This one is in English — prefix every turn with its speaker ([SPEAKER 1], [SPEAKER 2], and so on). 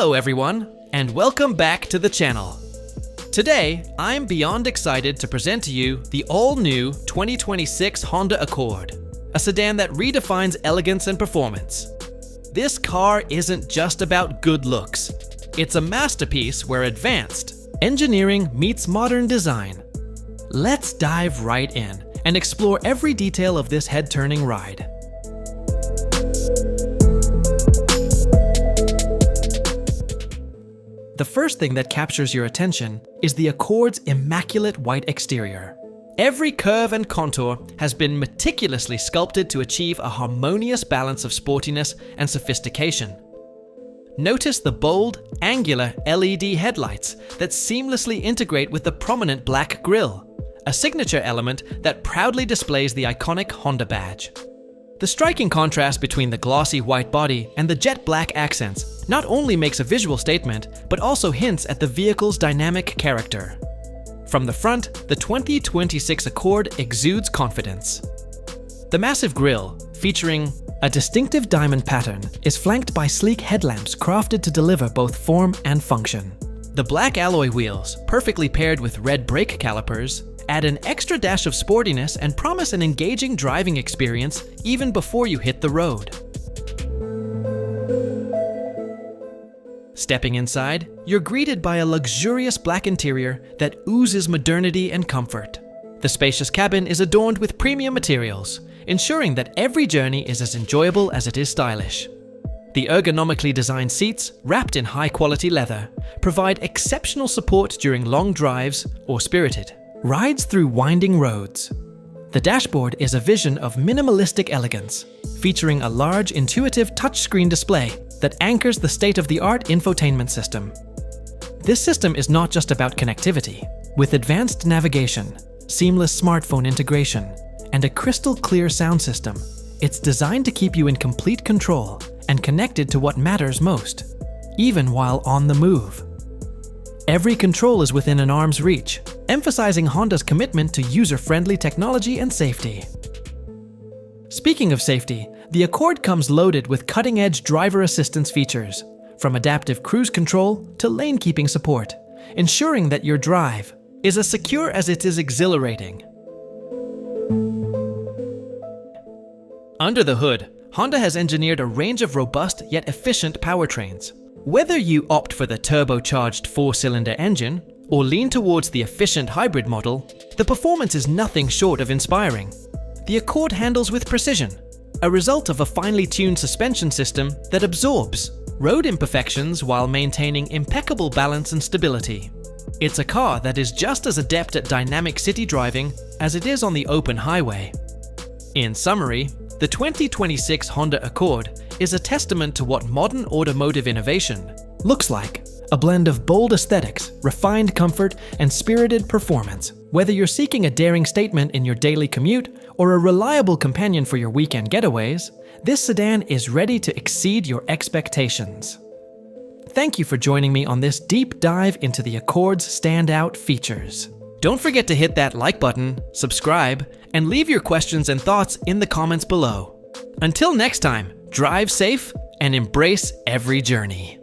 [SPEAKER 1] Hello everyone, and welcome back to the channel. Today, I'm beyond excited to present to you the all-new 2026 Honda Accord, a sedan that redefines elegance and performance. This car isn't just about good looks. It's a masterpiece where advanced engineering meets modern design. Let's dive right in and explore every detail of this head-turning ride. The first thing that captures your attention is the Accord's immaculate white exterior. Every curve and contour has been meticulously sculpted to achieve a harmonious balance of sportiness and sophistication. Notice the bold, angular LED headlights that seamlessly integrate with the prominent black grille, a signature element that proudly displays the iconic Honda badge. The striking contrast between the glossy white body and the jet black accents not only makes a visual statement, but also hints at the vehicle's dynamic character. From the front, the 2026 Accord exudes confidence. The massive grille, featuring a distinctive diamond pattern, is flanked by sleek headlamps crafted to deliver both form and function. The black alloy wheels, perfectly paired with red brake calipers, add an extra dash of sportiness and promise an engaging driving experience even before you hit the road. Stepping inside, you're greeted by a luxurious black interior that oozes modernity and comfort. The spacious cabin is adorned with premium materials, ensuring that every journey is as enjoyable as it is stylish. The ergonomically designed seats, wrapped in high-quality leather, provide exceptional support during long drives or spirited rides through winding roads. The dashboard is a vision of minimalistic elegance, featuring a large, intuitive touchscreen display that anchors the state-of-the-art infotainment system. This system is not just about connectivity. With advanced navigation, seamless smartphone integration, and a crystal-clear sound system, it's designed to keep you in complete control and connected to what matters most, even while on the move. Every control is within an arm's reach, emphasizing Honda's commitment to user-friendly technology and safety. Speaking of safety, the Accord comes loaded with cutting-edge driver assistance features, from adaptive cruise control to lane-keeping support, ensuring that your drive is as secure as it is exhilarating. Under the hood, Honda has engineered a range of robust yet efficient powertrains. Whether you opt for the turbocharged 4-cylinder engine or lean towards the efficient hybrid model, the performance is nothing short of inspiring. The Accord handles with precision, a result of a finely tuned suspension system that absorbs road imperfections while maintaining impeccable balance and stability. It's a car that is just as adept at dynamic city driving as it is on the open highway. In summary, the 2026 Honda Accord is a testament to what modern automotive innovation looks like. A blend of bold aesthetics, refined comfort, and spirited performance. Whether you're seeking a daring statement in your daily commute or a reliable companion for your weekend getaways, this sedan is ready to exceed your expectations. Thank you for joining me on this deep dive into the Accord's standout features. Don't forget to hit that like button, subscribe, and leave your questions and thoughts in the comments below. Until next time, drive safe and embrace every journey.